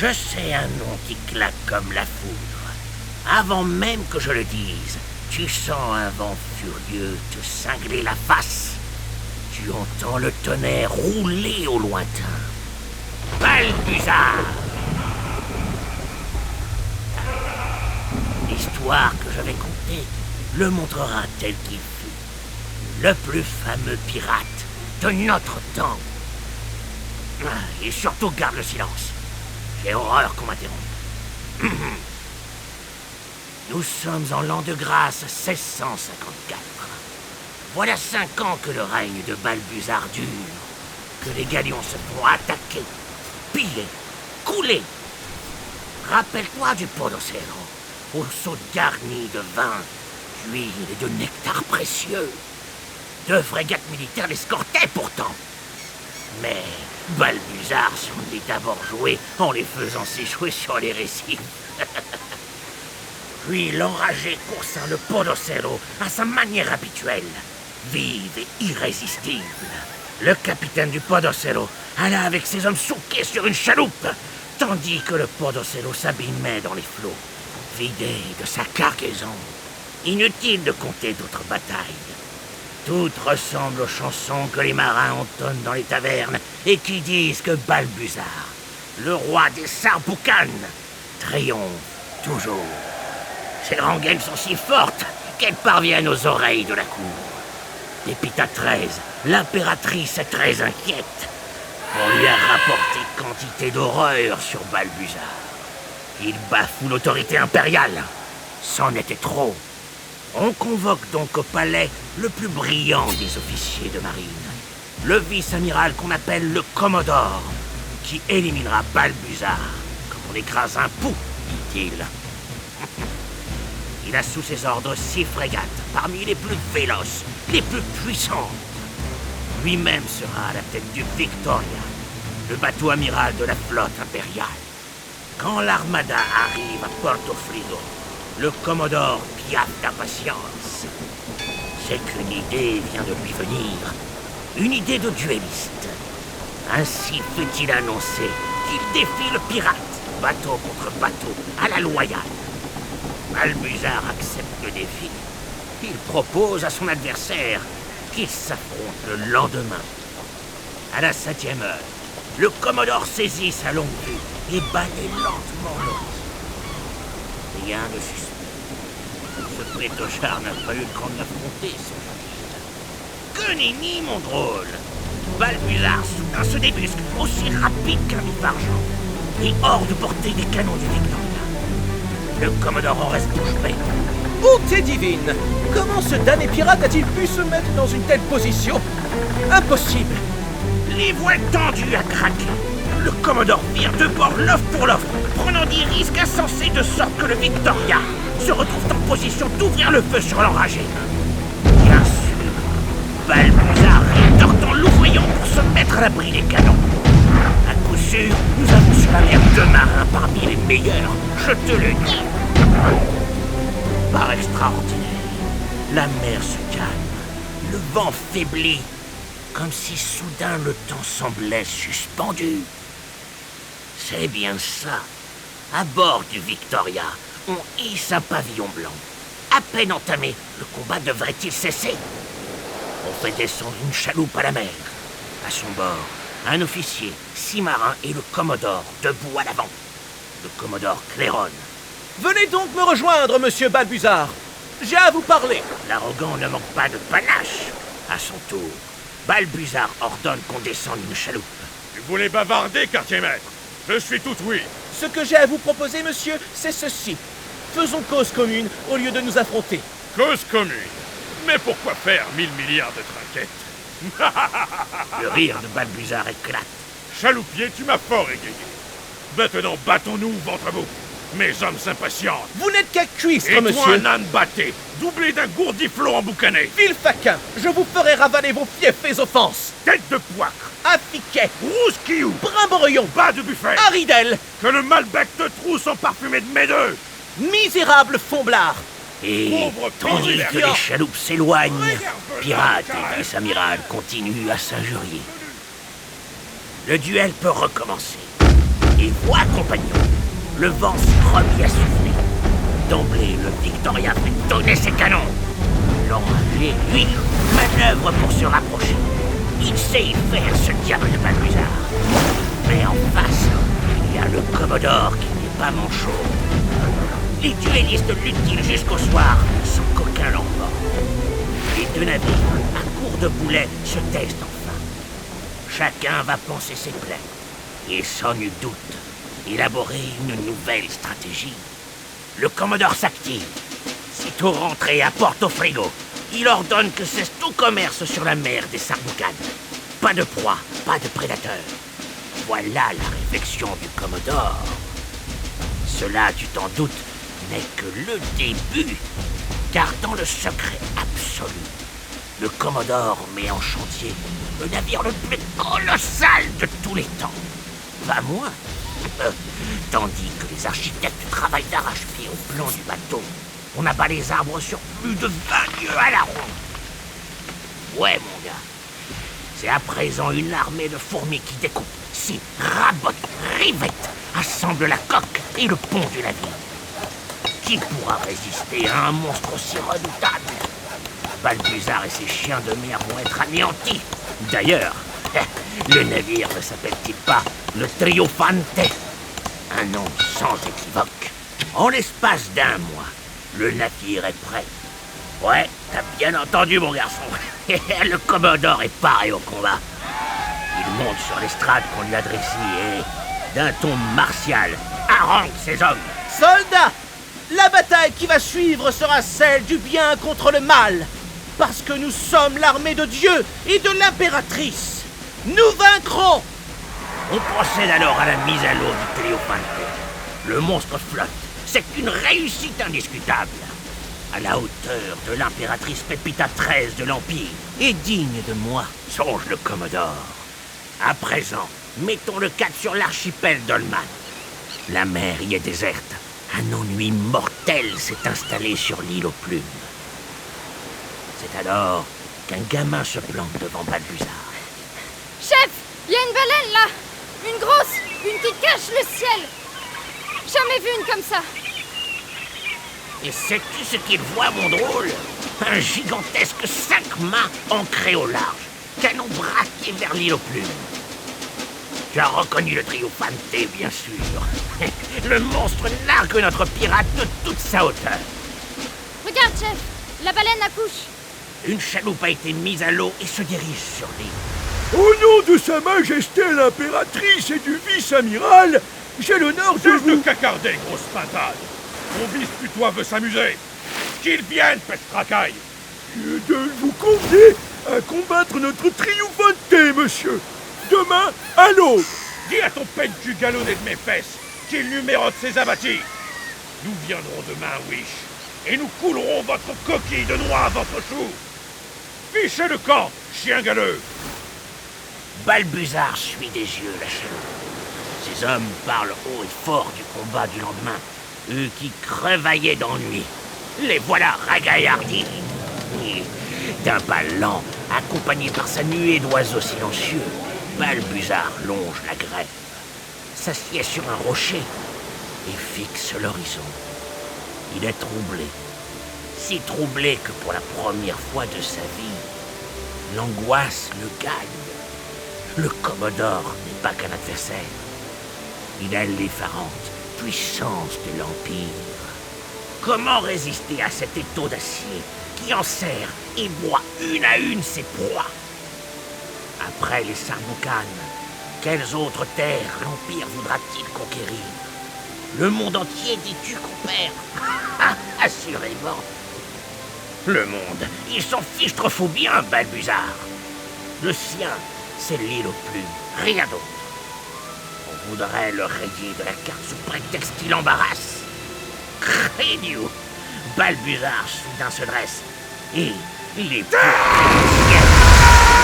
Je sais un nom qui claque comme la foudre. Avant même que je le dise, tu sens un vent furieux te cingler la face. Tu entends le tonnerre rouler au lointain. Balbuzard! L'histoire que je vais conter le montrera tel qu'il fut. Le plus fameux pirate de notre temps. Et surtout garde le silence. J'ai horreur qu'on m'interrompe. Nous sommes en l'an de grâce 1654. Voilà 5 ans que le règne de Balbuzard dure, que les galions se font attaquer, piller, couler. Rappelle-toi du Podocero, aux seaux garnis de vin, d'huile et de nectar précieux. 2 frégates militaires l'escortaient pourtant. Mais Balbuzard s'en est d'abord joué en les faisant s'échouer sur les récifs. Puis l'enragé coursa le Podocero à sa manière habituelle, vive et irrésistible. Le capitaine du Podocero alla avec ses hommes souqués sur une chaloupe, tandis que le Podocero s'abîmait dans les flots, vidé de sa cargaison. Inutile de compter d'autres batailles. Toutes ressemblent aux chansons que les marins entonnent dans les tavernes et qui disent que Balbuzard, le roi des Sarboucanes, triomphe toujours. Ces rengaines sont si fortes qu'elles parviennent aux oreilles de la cour. Pépita XIII, l'impératrice est très inquiète. On lui a rapporté quantité d'horreur sur Balbuzard. Il bafoue l'autorité impériale. C'en était trop. On convoque donc au palais le plus brillant des officiers de marine, le vice-amiral qu'on appelle le Commodore, qui éliminera Balbuzard comme on écrase un pou, dit-il. Il a sous ses ordres 6 frégates, parmi les plus véloces, les plus puissantes. Lui-même sera à la tête du Victoria, le bateau amiral de la flotte impériale. Quand l'armada arrive à Portofrido, le Commodore piaffe d'impatience. C'est qu'une idée vient de lui venir. Une idée de duelliste. Ainsi fait-il annoncer qu'il défie le pirate, bateau contre bateau, à la loyale. Balbuzard accepte le défi. Il propose à son adversaire qu'ils s'affrontent le lendemain. À la 7e heure, le Commodore saisit sa longue vue et balaye lentement l'horizon. Rien de suspect. Ce pétochard n'a pas eu le temps de l'affronter, son Que nenni, mon drôle! Balbuzard soudain se débusque, aussi rapide qu'un mif-argent, et hors de portée des canons du Victoria. Le Commodore en reste bouche bée. Bonté divine! Comment ce damné pirate a-t-il pu se mettre dans une telle position? Impossible! Les voiles tendues à craquer. Le Commodore vire de bord l'œuf pour l'offre, prenant des risques insensés de sorte que le Victoria se retrouve en position d'ouvrir le feu sur l'enragé. Bien sûr, Balbuzard rétorque en louvoyant pour se mettre à l'abri des canons. À coup sûr, nous avons sur la mer 2 marins parmi les meilleurs, je te le dis. Par extraordinaire, la mer se calme, le vent faiblit, comme si soudain le temps semblait suspendu. C'est bien ça. À bord du Victoria, on hisse un pavillon blanc. À peine entamé, le combat devrait-il cesser? On fait descendre une chaloupe à la mer. À son bord, un officier, 6 marins et le Commodore debout à l'avant. Le Commodore claironne. Venez donc me rejoindre, monsieur Balbuzard. J'ai à vous parler. L'arrogant ne manque pas de panache. À son tour, Balbuzard ordonne qu'on descende une chaloupe. Tu voulais bavarder, quartier-maître? Je suis tout oui. Ce que j'ai à vous proposer, monsieur, c'est ceci. Faisons cause commune au lieu de nous affronter. Cause commune. Mais pourquoi faire 1000 milliards de trinquettes? Le rire de Balbuzard éclate. Chaloupier, tu m'as fort égayé. Maintenant, battons-nous, ventre à bout. Mes hommes s'impatientent. Vous n'êtes qu'à cuistre, Et monsieur. toi, un âne batté, doublé d'un gourdiflot emboucané. Vil faquin, je vous ferai ravaler vos fiefs et offenses. Tête de poicre, Affiquet, rousquillou, brimborion, bas de buffet. Aridel, Que le Malbec te trousse en parfumé de mes deux. misérable fomblard. Et Pauvre tandis que pire. les chaloupes s'éloignent, Regarde pirates là, et vice-amiral continuent à s'injurier. Le duel peut recommencer. Et vois, compagnon, le vent se remit à souffler. D'emblée, le Victoria fait donner ses canons. L'Anglais, lui, manœuvre pour se rapprocher. Il sait y faire, ce diable de Balbuzard. Mais en face, il y a le Commodore qui n'est pas manchot. Les duellistes luttent jusqu'au soir, sans qu'aucun l'emporte. Les deux navires, à court de boulets, se taisent enfin. Chacun va penser ses plaies, et sans nul doute, élaborer une nouvelle stratégie. Le Commodore s'active. Sitôt rentré à Porto Frigo, il ordonne que cesse tout commerce sur la mer des Sarboucanes. Pas de proie, pas de prédateurs. Voilà la réflexion du Commodore. Cela, tu t'en doutes, n'est que le début. Car dans le secret absolu, le Commodore met en chantier le navire le plus colossal de tous les temps. Pas moins. Tandis que les architectes travaillent d'arrache-pied au plan du bateau, on abat les arbres sur plus de 20 lieues à la ronde. Ouais, mon gars. C'est à présent une armée de fourmis qui découpe, scie, rabote, rivette, assemble la coque et le pont du navire. Qui pourra résister à un monstre aussi redoutable? Balbuzard et ses chiens de mer vont être anéantis. D'ailleurs, le navire ne s'appelle-t-il pas le Triomphante? Un nom sans équivoque. En l'espace d'un mois, le navire est prêt. Ouais, t'as bien entendu, mon garçon. Le Commodore est paré au combat. Il monte sur l'estrade qu'on lui a dressée et, d'un ton martial, harangue ses hommes. Soldats, la bataille qui va suivre sera celle du bien contre le mal. Parce que nous sommes l'armée de Dieu et de l'impératrice. Nous vaincrons! On procède alors à la mise à l'eau du Triomphante. Le monstre flotte. C'est une réussite indiscutable. À la hauteur de l'impératrice Pépita XIII de l'Empire. Et digne de moi, songe le Commodore. À présent, mettons le cap sur l'archipel d'Olman. La mer y est déserte. Un ennui mortel s'est installé sur l'île aux plumes. C'est alors qu'un gamin se plante devant Balbuzard. Chef, il y a une baleine là! Une grosse, une qui cache le ciel! Jamais vu une comme ça! Et sais-tu ce qu'il voit, mon drôle? Un gigantesque 5 mâts ancré au large, canon braqué vers l'île aux plumes. Tu as reconnu le Triomphante, bien sûr. Le monstre nargue notre pirate de toute sa hauteur. Regarde, chef, la baleine accouche. Une chaloupe a été mise à l'eau et se dirige sur l'île. Au nom de Sa Majesté l'impératrice et du vice-amiral, j'ai l'honneur de Cesse de vous... cacarder, grosse pintade. Mon vice-putois veut s'amuser. Qu'il vienne, peste racaille. de vous convier à combattre notre Triomphante, monsieur. Demain, à l'aube. Dis à ton pète du galonnet de mes fesses qu'il numérote ses abattis. Nous viendrons demain, Wish, et nous coulerons votre coquille de noix à votre chou. Fichez le camp, chien galeux. Balbuzard suit des yeux la chaloupe. Ces hommes parlent haut et fort du combat du lendemain, eux qui crevaillaient d'ennui. Les voilà ragaillardis. Et d'un pas lent, accompagné par sa nuée d'oiseaux silencieux, Balbuzard longe la grève, s'assied sur un rocher et fixe l'horizon. Il est troublé, si troublé que pour la première fois de sa vie, l'angoisse le gagne. Le Commodore n'est pas qu'un adversaire. Il est l'effarante puissance de l'Empire. Comment résister à cet étau d'acier qui enserre et broie une à une ses proies? Après les Sarboucanes, quelles autres terres l'Empire voudra-t-il conquérir? Le monde entier, dis-tu, compère? Assurément. Le monde, il s'en fiche trop fou bien, Balbuzard. Le sien, c'est l'île aux plumes, rien d'autre. On voudrait le rayer de la carte sous prétexte qu'il embarrasse. Crédiou! Balbuzard soudain se dresse, et les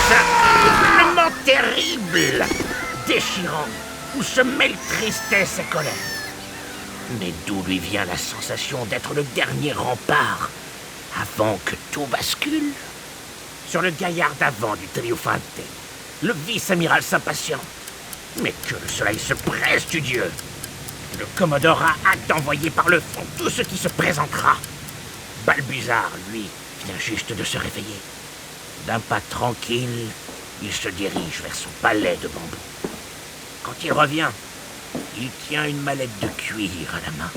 simplement terrible, déchirant, où se mêlent tristesse et colère. Mais d'où lui vient la sensation d'être le dernier rempart, avant que tout bascule? Sur le gaillard d'avant du Triomphante, le vice-amiral s'impatiente. Mais que le soleil se presse du dieu! Le Commodore a hâte d'envoyer par le fond tout ce qui se présentera. Balbuzard, lui, vient juste de se réveiller. D'un pas tranquille, il se dirige vers son palais de bambou. Quand il revient, il tient une mallette de cuir à la main.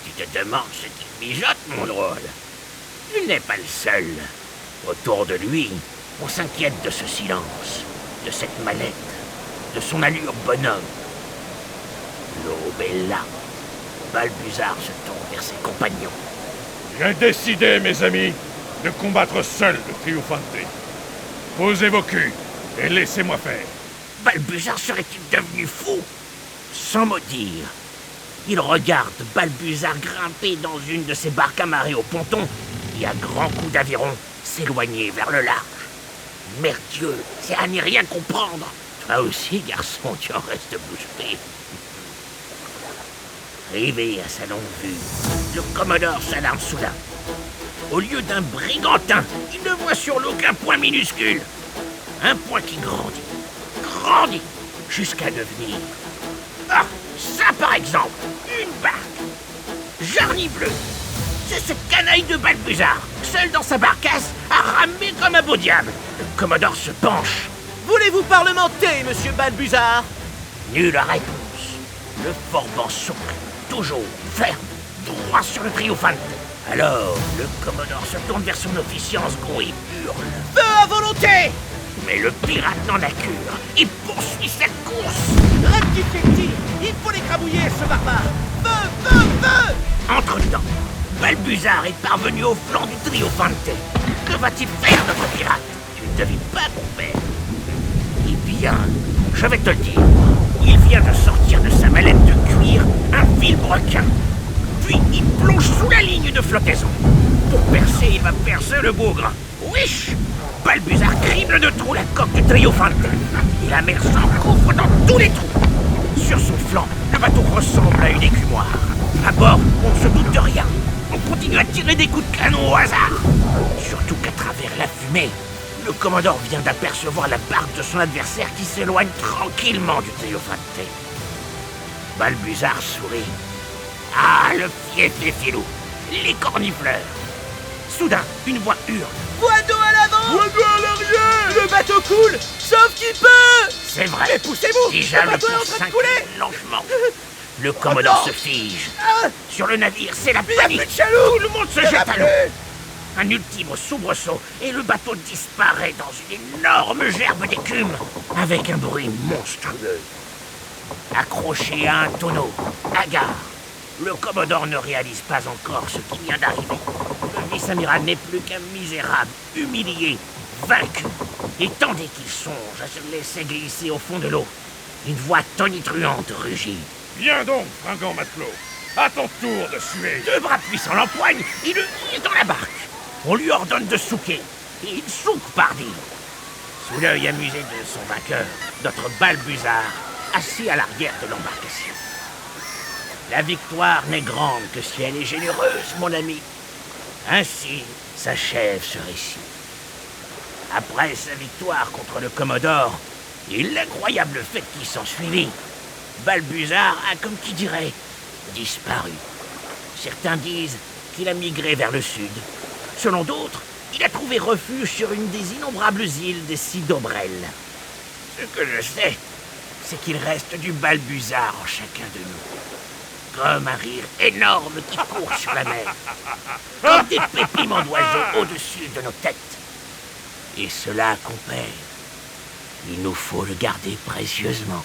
Tu te demandes ce qu'il mijote, mon drôle. Il n'est pas le seul. Autour de lui, on s'inquiète de ce silence, de cette mallette, de son allure bonhomme. L'aube est là. Balbuzard se tourne vers ses compagnons. J'ai décidé, mes amis, de combattre seul le Triomphante. Posez vos culs et laissez-moi faire. Balbuzard serait-il devenu fou? Sans mot dire, il regarde Balbuzard grimper dans une de ses barques amarrées au ponton et à grands coups d'aviron s'éloigner vers le large. Merdieu, c'est à n'y rien comprendre. Toi aussi, garçon, tu en restes bouche bée. Rivé à sa longue vue, le Commodore s'alarme soudain. Au lieu d'un brigantin, il ne voit sur l'eau qu'un point minuscule. Un point qui grandit, jusqu'à devenir... Ah, ça par exemple, une barque. Jarny bleu. C'est ce canaille de Balbuzard, seul dans sa barcasse, à ramer comme un beau diable. Le Commodore se penche. Voulez-vous parlementer, monsieur Balbuzard? Nulle réponse. Le forban souple, toujours ferme, droit sur le Triomphante. Alors, le Commodore se tourne vers son officier en second et hurle. Feu à volonté! Mais le pirate n'en a cure et poursuit sa course. Rectifiez le tir! Il faut l'écrabouiller, ce barbare! Feu, feu, feu! Entre-temps, Balbuzard est parvenu au flanc du Triomphante. Que va-t-il faire, notre pirate? Tu ne devines pas, compère. Eh bien, je vais te le dire. Il vient de sortir de sa mallette de cuir un vilebrequin. Puis il plonge sous la ligne de flottaison. Pour percer, il va percer le bougre. Wish! Balbuzard crible de trous la coque du Triomphante. Et la mer s'engouffre dans tous les trous. Sur son flanc, le bateau ressemble à une écumoire. À bord, on ne se doute de rien. On continue à tirer des coups de canon au hasard. Surtout qu'à travers la fumée, le Commodore vient d'apercevoir la barque de son adversaire qui s'éloigne tranquillement du Triomphante. Balbuzard sourit. Ah, le fief des filous, les cornifleurs. Soudain, une voix hurle. Voie d'eau à l'avant! Voie d'eau à l'arrière! Le bateau coule! Sauf qu'il peut! C'est vrai. Mais poussez-vous! Déjà Le le bateau est en pont train de s'incline couler! lentement. Le Commodore non! se fige. Ah! Sur le navire, c'est la Il n'y a panique. plus de chaloupe! Tout le monde se Il y en a jette à plus! l'eau. Un ultime soubresaut et le bateau disparaît dans une énorme gerbe d'écume avec un bruit monstrueux. Accroché à un tonneau, hagard, le Commodore ne réalise pas encore ce qui vient d'arriver. Le vice-amiral n'est plus qu'un misérable, humilié, vaincu. Et tandis qu'il songe à se laisser glisser au fond de l'eau, une voix tonitruante rugit. Viens donc, fringant matelot. À ton tour de suer. Deux bras puissants l'empoignent et le tirent dans la barque. On lui ordonne de souquer, et il souque pardi. Sous l'œil amusé de son vainqueur, notre Balbuzard, assis à l'arrière de l'embarcation. La victoire n'est grande que si elle est généreuse, mon ami. Ainsi s'achève ce récit. Après sa victoire contre le Commodore et l'incroyable fête qui s'ensuivit, Balbuzard a, comme qui dirait, disparu. Certains disent qu'il a migré vers le sud. Selon d'autres, il a trouvé refuge sur une des innombrables îles des Sidobrel. Ce que je sais, c'est qu'il reste du Balbuzard en chacun de nous. Comme un rire énorme qui court sur la mer. Comme des pépiments d'oiseaux au-dessus de nos têtes. Et cela, compère, il nous faut le garder précieusement.